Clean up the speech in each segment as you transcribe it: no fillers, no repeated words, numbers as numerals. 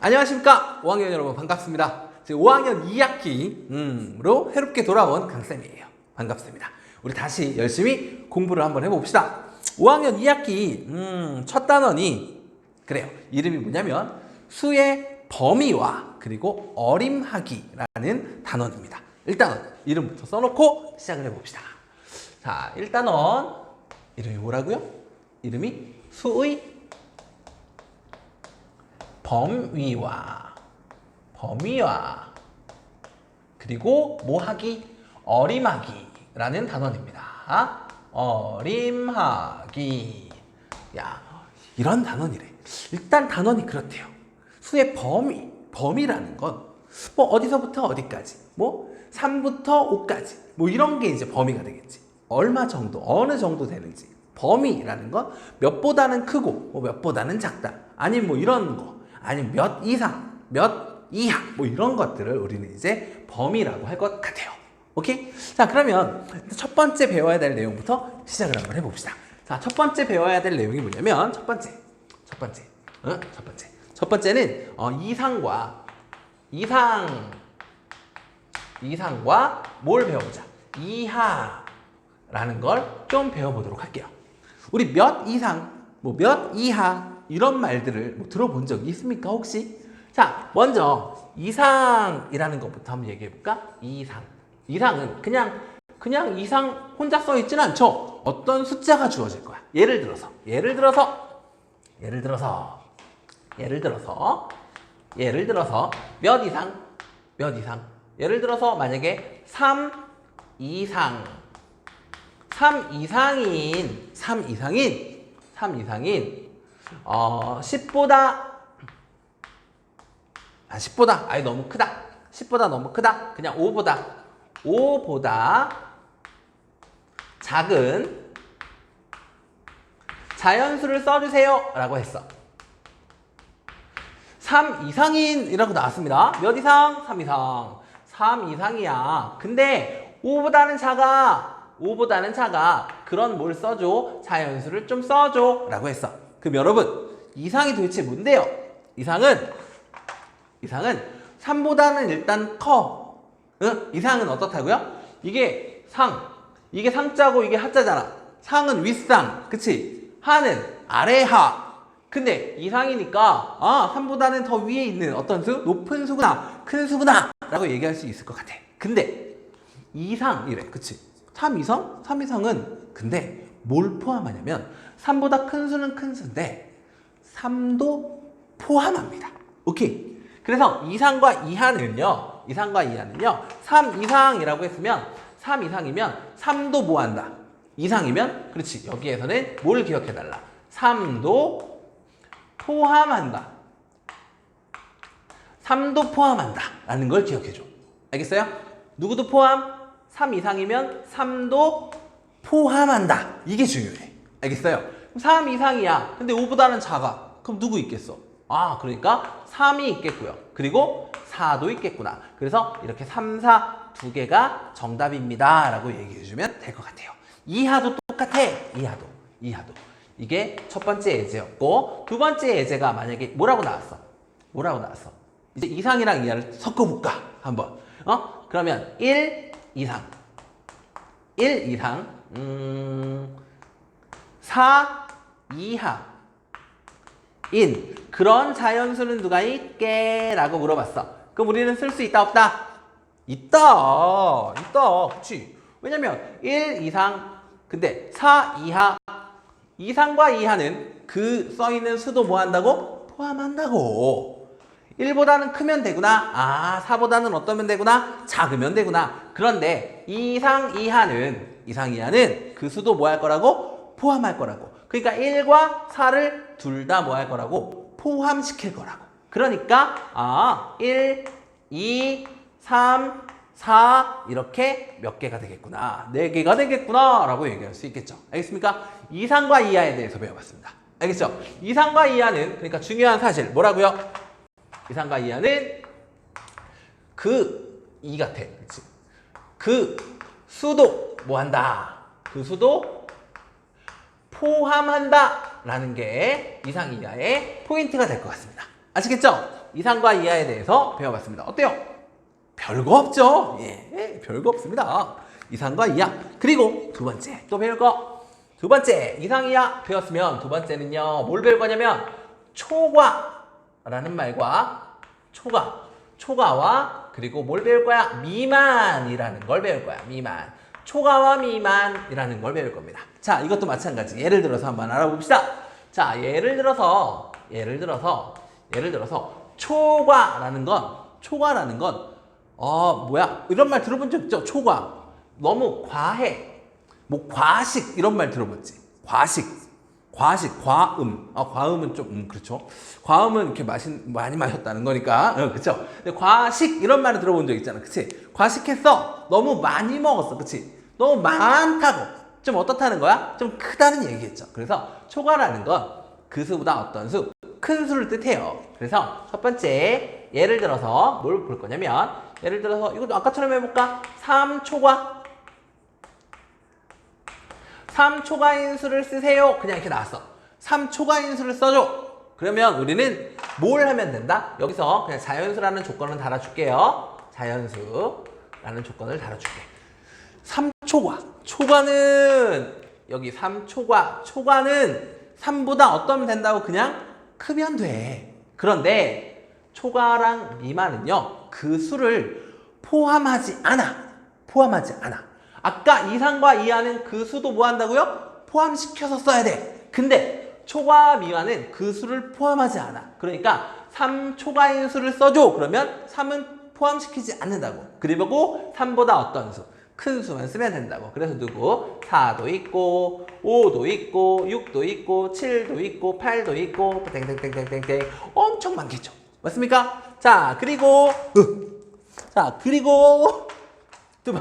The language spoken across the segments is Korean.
안녕하십니까 5학년 여러분 반갑습니다. 5학년 2학기로 새롭게 돌아온 강쌤이에요. 반갑습니다. 우리 다시 열심히 공부를 한번 해봅시다. 5학년 2학기 첫 단원이 그래요. 이름이 뭐냐면 수의 범위와 그리고 어림하기라는 단원입니다. 일단 이름부터 써놓고 시작을 해봅시다. 자, 1단원 이름이 뭐라고요? 이름이 수의 범위와 그리고 뭐하기? 어림하기라는 단원입니다. 어림하기. 야, 이런 단원이래. 일단 단원이 그렇대요. 수의 범위라는 건 뭐 어디서부터 어디까지, 뭐 3부터 5까지, 뭐 이런 게 이제 범위가 되겠지. 얼마 정도, 어느 정도 되는지. 범위라는 건 몇보다는 크고, 뭐 몇보다는 작다. 아니면 뭐 이런 거. 아니면 몇 이상, 몇 이하, 뭐 이런 것들을 우리는 이제 범위라고 할 것 같아요. 오케이? 자, 그러면 첫 번째 배워야 될 내용부터 시작을 한번 해봅시다. 자, 첫 번째 배워야 될 내용이 뭐냐면, 첫 번째는 이상과 뭘 배워보자. 이하라는 걸 좀 배워보도록 할게요. 우리 몇 이상, 뭐 몇 이하 이런 말들을 뭐 들어본 적 있습니까 혹시? 자, 먼저 이상이라는 것부터 한번 얘기해볼까? 이상은 그냥 이상 혼자 써있지는 않죠. 어떤 숫자가 주어질 거야. 예를 들어서 몇 이상. 예를 들어서 만약에 3 이상인 10보다 아니 너무 크다. 10보다 너무 크다. 그냥 5보다 작은 자연수를 써주세요 라고 했어. 3 이상인이라고 나왔습니다. 몇 이상? 3 이상. 3 이상이야. 근데 5보다는 작아. 그런 뭘 써줘? 자연수를 좀 써줘 라고 했어. 그럼 여러분, 이상이 도대체 뭔데요? 이상은 3보다는 일단 커. 응? 이상은 어떻다고요? 이게 상자고 이게 하자잖아. 상은 윗상, 그치? 하는 아래하. 근데 이상이니까 3보다는 더 위에 있는 어떤 수? 높은 수구나, 큰 수구나 라고 얘기할 수 있을 것 같아. 근데 이상이래, 그치? 3 이상은 근데 뭘 포함하냐면 3보다 큰 수는 큰 수인데 3도 포함합니다. 오케이? 그래서 이상과 이하는요 3 이상이라고 했으면 3 이상이면 3도 뭐 한다? 이상이면 그렇지, 여기에서는 뭘 기억해달라? 3도 포함한다. 3도 포함한다 라는 걸 기억해줘. 알겠어요? 누구도 포함? 3 이상이면 3도 포함한다. 이게 중요해. 알겠어요? 3 이상이야. 근데 5보다는 작아. 그럼 누구 있겠어? 그러니까 3이 있겠고요. 그리고 4도 있겠구나. 그래서 이렇게 3, 4 두 개가 정답입니다 라고 얘기해주면 될 것 같아요. 이하도 똑같아. 이하도. 이게 첫 번째 예제였고, 두 번째 예제가 만약에 뭐라고 나왔어? 이제 이상이랑 이하를 섞어볼까? 한번. 그러면 1 이상 4 이하인 그런 자연수는 누가 있게? 라고 물어봤어. 그럼 우리는 쓸 수 있다 없다? 있다. 그치? 왜냐면 1 이상 근데 4 이하, 이상과 이하는 그 써있는 수도 뭐 한다고? 포함한다고. 1보다는 크면 되구나. 4보다는 어떠면 되구나? 작으면 되구나. 그런데 이상 이하는 그 수도 뭐 할 거라고? 포함할 거라고. 그러니까 1과 4를 둘 다 뭐 할 거라고? 포함시킬 거라고. 그러니까 1, 2, 3, 4 이렇게 몇 개가 되겠구나. 4개가 되겠구나 라고 얘기할 수 있겠죠. 알겠습니까? 이상과 이하에 대해서 배워봤습니다. 알겠죠? 이상과 이하는 그러니까 중요한 사실 뭐라고요? 이상과 이하는 이 같아. 그치? 그 수도 뭐 한다? 그 수도 포함한다 라는 게 이상 이하의 포인트가 될 것 같습니다. 아시겠죠? 이상과 이하에 대해서 배워봤습니다. 어때요? 별거 없죠? 예, 별거 없습니다. 이상과 이하. 그리고 두 번째 또 배울 거. 두 번째 이상 이하 배웠으면 두 번째는요. 뭘 배울 거냐면 초과라는 말과 초과와 그리고 뭘 배울 거야? 미만이라는 걸 배울 거야. 미만. 초과와 미만이라는 걸 배울 겁니다. 자, 이것도 마찬가지. 예를 들어서 한번 알아봅시다. 자, 예를 들어서 초과라는 건 뭐야? 이런 말 들어본 적 있죠? 초과. 너무 과해. 뭐 과식 이런 말 들어봤지? 과음. 과음은 좀 그렇죠. 과음은 이렇게 많이 마셨다는 거니까. 그렇죠. 근데 과식 이런 말을 들어본 적 있잖아. 그치? 과식했어. 너무 많이 먹었어. 그치? 너무 많다고. 좀 어떻다는 거야? 좀 크다는 얘기겠죠. 그래서 초과라는 건 그 수보다 어떤 수? 큰 수를 뜻해요. 그래서 첫 번째 예를 들어서 뭘 볼 거냐면 예를 들어서 이것도 아까처럼 해볼까? 3초과 3초과인 수를 쓰세요. 그냥 이렇게 나왔어. 3초과인 수를 써줘. 그러면 우리는 뭘 하면 된다? 여기서 그냥 자연수라는 조건을 달아줄게요. 자연수라는 조건을 달아줄게. 3초과. 초과는 여기 3초과는 3보다 어떠면 된다고 그냥 크면 돼. 그런데 초과랑 미만은요. 그 수를 포함하지 않아. 아까 이상과 이하는 그 수도 뭐 한다고요? 포함시켜서 써야 돼. 근데 초과 미만은 그 수를 포함하지 않아. 그러니까 3초과인 수를 써줘. 그러면 3은 포함시키지 않는다고. 그리고 3보다 어떤 수? 큰 수만 쓰면 된다고. 그래서 누구? 4도 있고 5도 있고 6도 있고 7도 있고 8도 있고 땡땡땡땡땡땡 엄청 많겠죠. 맞습니까? 자, 그리고 두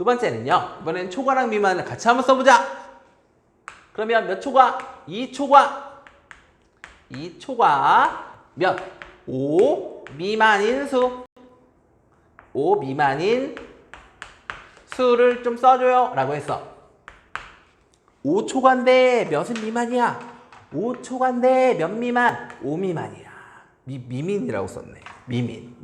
번째는요. 이번엔 초과랑 미만을 같이 한번 써보자. 그러면 몇 초과? 2초과 몇? 5 미만인 수. 5 미만인 수를 좀 써줘요 라고 했어. 5초간데 몇은 미만이야? 5초간데 몇 미만? 5 미만이야. 미민이라고 썼네. 미만.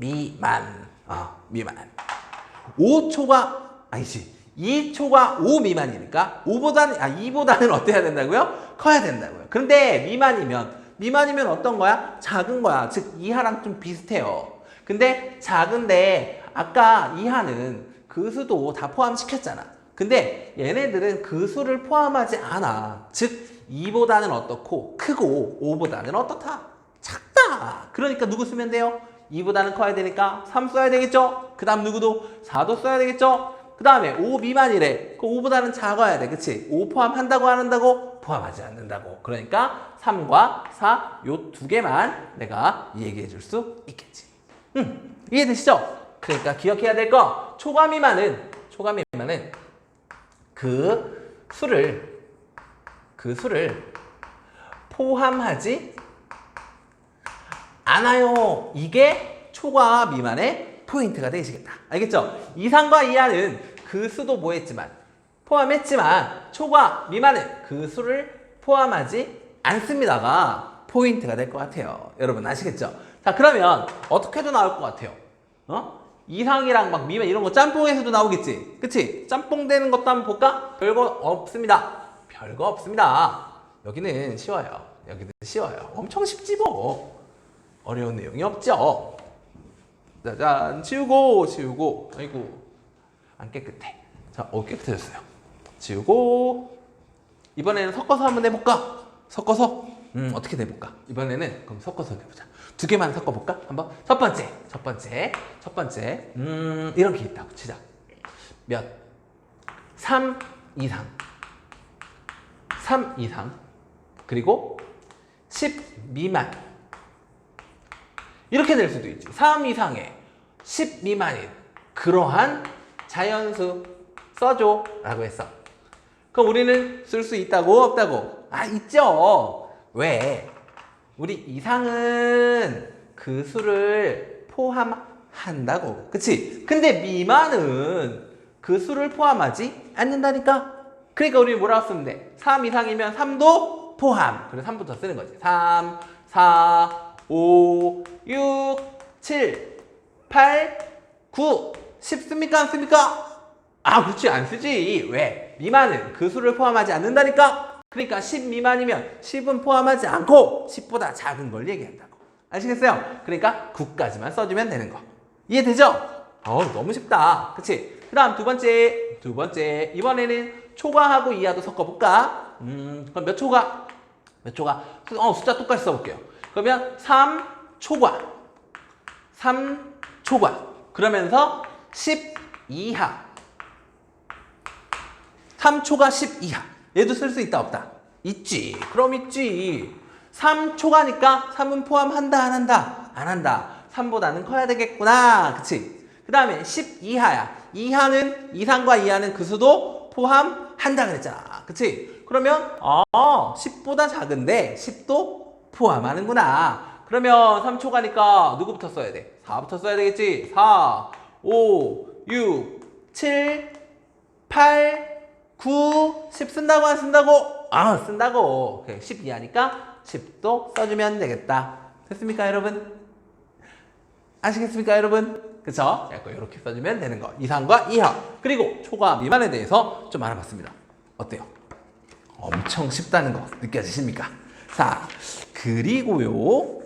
5초가 아니지. 2초가 5 미만이니까 2보다는 어때야 된다고요? 커야 된다고요. 그런데 미만이면 어떤 거야? 작은 거야. 즉 이하랑 좀 비슷해요. 근데 작은데 아까 이하는 그 수도 다 포함시켰잖아. 근데 얘네들은 그 수를 포함하지 않아. 즉 2보다는 어떻고 크고 5보다는 어떻다? 작다. 그러니까 누구 쓰면 돼요? 2보다는 커야 되니까 3 써야 되겠죠? 그 다음 누구도 4도 써야 되겠죠? 그 다음에 5 미만이래. 그 5보다는 작아야 돼. 그치? 5 포함한다고 안 한다고? 포함하지 않는다고. 그러니까 3과 4 요 두 개만 내가 얘기해 줄 수 있겠지. 이해되시죠? 그러니까 기억해야 될 거 초과 미만은 그 수를 포함하지 않아요. 이게 초과 미만의 포인트가 되시겠다. 알겠죠? 이상과 이하는 그 수도 뭐 했지만 포함했지만 초과 미만은 그 수를 포함하지 않습니다가 포인트가 될 것 같아요. 여러분 아시겠죠? 자, 그러면 어떻게도 나올 것 같아요. 이상이랑 막 미만 이런 거 짬뽕에서도 나오겠지. 그치? 짬뽕 되는 것도 한번 볼까? 별거 없습니다. 여기는 쉬워요. 엄청 쉽지 뭐. 어려운 내용이 없죠. 짜잔. 치우고. 아이고. 안 깨끗해. 자, 깨끗해졌어요. 치우고. 이번에는 섞어서 한번 해볼까? 어떻게 해볼까? 이번에는 그럼 섞어서 해보자. 두 개만 섞어볼까? 한번. 첫 번째. 이런 게 있다고 치자. 몇? 3 이상. 그리고 10 미만. 이렇게 될 수도 있지. 3 이상에 10 미만인 그러한 자연수 써줘 라고 했어. 그럼 우리는 쓸 수 있다고 없다고? 있죠. 왜? 우리 이상은 그 수를 포함한다고. 그치? 근데 미만은 그 수를 포함하지 않는다니까? 그러니까 우리 뭐라고 쓰면 돼? 3 이상이면 3도 포함. 그래서 3부터 쓰는 거지. 3, 4, 5, 6, 7, 8, 9, 10 씁니까? 안 씁니까? 아, 그렇지. 안 쓰지. 왜? 미만은 그 수를 포함하지 않는다니까? 그러니까 10 미만이면 10은 포함하지 않고 10보다 작은 걸 얘기한다고. 아시겠어요? 그러니까 9까지만 써주면 되는 거. 이해되죠? 너무 쉽다. 그치? 그 다음 두 번째. 이번에는 초과하고 이하도 섞어볼까? 그럼 몇 초과? 숫자 똑같이 써볼게요. 그러면 3초과. 그러면서 10 이하. 3초가 10 이하. 얘도 쓸 수 있다 없다? 있지. 그럼 있지. 3초가니까 3은 포함한다 안 한다? 안 한다. 3보다는 커야 되겠구나. 그치? 그 다음에 10 이하야. 이상과 이하는 그 수도 포함한다 그랬잖아. 그치? 그러면 10보다 작은데 10도 포함하는구나. 그러면 3초가니까 누구부터 써야 돼? 4부터 써야 되겠지? 4, 5, 6, 7, 8, 9, 10 쓴다고 안 쓴다고? 쓴다고. 10 이하니까 10도 써주면 되겠다. 됐습니까, 여러분? 아시겠습니까, 여러분? 그쵸? 이렇게 써주면 되는 거. 이상과 이하. 그리고 초과 미만에 대해서 좀 알아봤습니다. 어때요? 엄청 쉽다는 거 느껴지십니까? 자, 그리고요.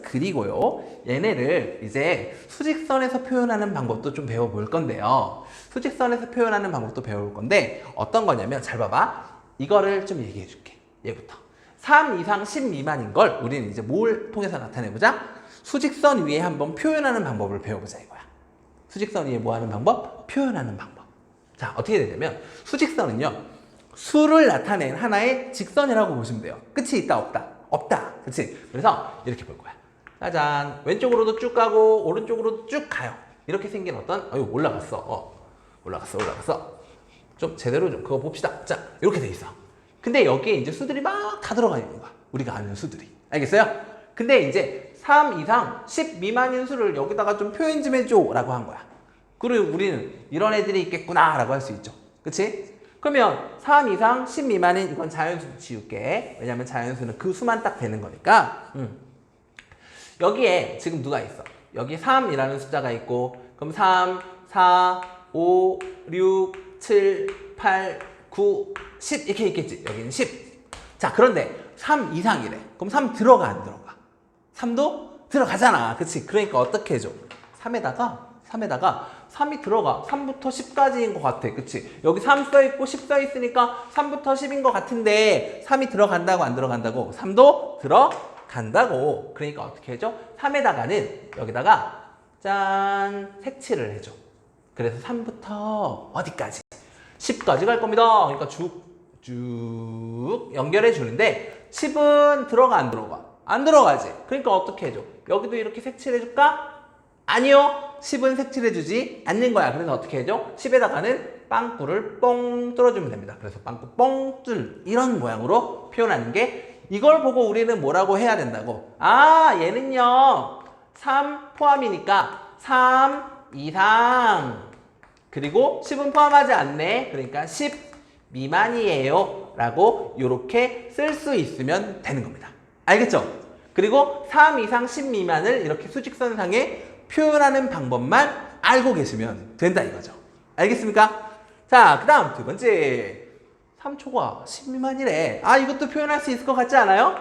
얘네를 이제 수직선에서 표현하는 방법도 좀 배워볼 건데요. 수직선에서 표현하는 방법도 배워볼 건데 어떤 거냐면 잘 봐봐. 이거를 좀 얘기해 줄게. 얘부터. 3 이상 10 미만인 걸 우리는 이제 뭘 통해서 나타내보자? 수직선 위에 한번 표현하는 방법을 배워보자 이거야. 수직선 위에 뭐 하는 방법? 표현하는 방법. 자, 어떻게 되냐면 수직선은요. 수를 나타낸 하나의 직선이라고 보시면 돼요. 끝이 있다 없다? 없다. 그치? 그래서 이렇게 볼 거야. 짜잔. 왼쪽으로도 쭉 가고 오른쪽으로도 쭉 가요. 이렇게 생긴 어떤 올라갔어. 올라갔어. 좀 제대로 좀 그거 봅시다. 자, 이렇게 돼 있어. 근데 여기에 이제 수들이 막 다 들어가 있는 거야. 우리가 아는 수들이. 알겠어요? 근데 이제 3 이상 10 미만인 수를 여기다가 좀 표현 좀 해줘 라고 한 거야. 그리고 우리는 이런 애들이 있겠구나 라고 할 수 있죠. 그치? 그러면 3 이상 10 미만인 이건 자연수 지울게. 왜냐면 자연수는 그 수만 딱 되는 거니까. 여기에 지금 누가 있어? 여기 3이라는 숫자가 있고 그럼 3, 4, 5, 6, 7, 8, 9, 10 이렇게 있겠지. 여기는 10. 자, 그런데 3 이상이래. 그럼 3 들어가 안 들어가? 3도 들어가잖아. 그치? 그러니까 어떻게 해줘? 3에다가 3이 들어가. 3부터 10까지인 것 같아. 그치? 여기 3 써있고 10 써있으니까 3부터 10인 것 같은데 3이 들어간다고 안 들어간다고? 3도 들어간다고. 그러니까 어떻게 해줘? 3에다가는 여기다가 짠 색칠을 해줘. 그래서 3부터 어디까지? 10까지 갈 겁니다. 그러니까 쭉 연결해 주는데 10은 들어가 안 들어가? 안 들어가지. 그러니까 어떻게 해줘? 여기도 이렇게 색칠해 줄까? 아니요. 10은 색칠해 주지 않는 거야. 그래서 어떻게 해줘? 10에다가는 빵꾸를 뻥 뚫어주면 됩니다. 그래서 빵꾸 뻥 뚫 이런 모양으로 표현하는 게 이걸 보고 우리는 뭐라고 해야 된다고? 얘는요 3 포함이니까 3 이상 그리고 10은 포함하지 않네. 그러니까 10 미만이에요 라고 이렇게 쓸 수 있으면 되는 겁니다. 알겠죠? 그리고 3 이상 10 미만을 이렇게 수직선상에 표현하는 방법만 알고 계시면 된다 이거죠. 알겠습니까? 자, 그 다음 두 번째. 3초가 10 미만이래. 이것도 표현할 수 있을 것 같지 않아요?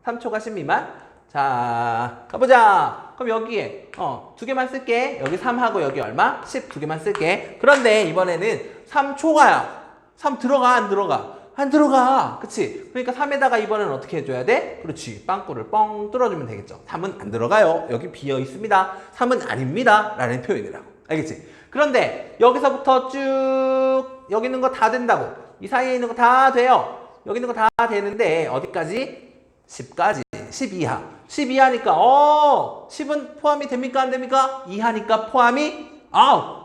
3초가 10 미만. 자, 가보자. 그럼 여기에 두 개만 쓸게. 여기 3하고 여기 얼마? 10 두 개만 쓸게. 그런데 이번에는 3초가야. 3 들어가 안 들어가? 안 들어가. 그치? 그러니까 3에다가 이번에는 어떻게 해줘야 돼? 그렇지. 빵꾸를 뻥 뚫어주면 되겠죠. 3은 안 들어가요. 여기 비어 있습니다. 3은 아닙니다. 라는 표현이라고. 알겠지? 그런데 여기서부터 쭉 여기 있는 거 다 된다고. 이 사이에 있는 거 다 돼요. 여기 있는 거 다 되는데 어디까지? 10까지. 10 이하. 10 이하니까 10은 포함이 됩니까? 안 됩니까? 이하니까 포함이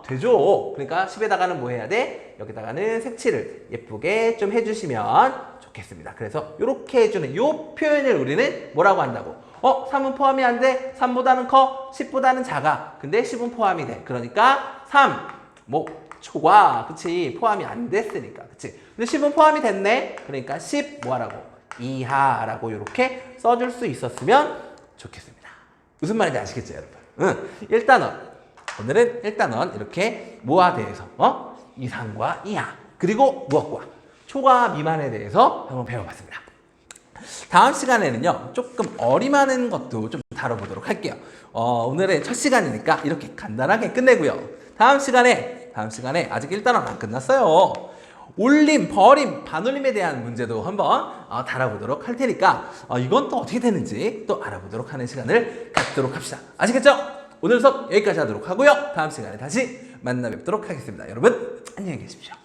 되죠. 그러니까 10에다가는 뭐 해야 돼? 여기다가는 색칠을 예쁘게 좀 해주시면 좋겠습니다. 그래서 이렇게 해주는 요 표현을 우리는 뭐라고 한다고? 3은 포함이 안 돼? 3보다는 커? 10보다는 작아. 근데 10은 포함이 돼. 그러니까 3, 초과. 그치? 포함이 안 됐으니까. 그치? 근데 10은 포함이 됐네? 그러니까 10 뭐하라고? 이하라고 이렇게 써줄 수 있었으면 좋겠습니다. 무슨 말인지 아시겠죠, 여러분? 응. 1단원. 오늘은 1단원 이렇게 뭐에 대해서 이상과 이하 그리고 무엇과 초과 미만에 대해서 한번 배워봤습니다. 다음 시간에는요 조금 어림하는 것도 좀 다뤄보도록 할게요. 오늘의 첫 시간이니까 이렇게 간단하게 끝내고요. 다음 시간에 아직 1단원 안 끝났어요. 올림, 버림, 반올림에 대한 문제도 한번 다뤄보도록 할 테니까 이건 또 어떻게 되는지 또 알아보도록 하는 시간을 갖도록 합시다. 아시겠죠? 오늘 수업 여기까지 하도록 하고요. 다음 시간에 다시 만나 뵙도록 하겠습니다. 여러분 안녕히 계십시오.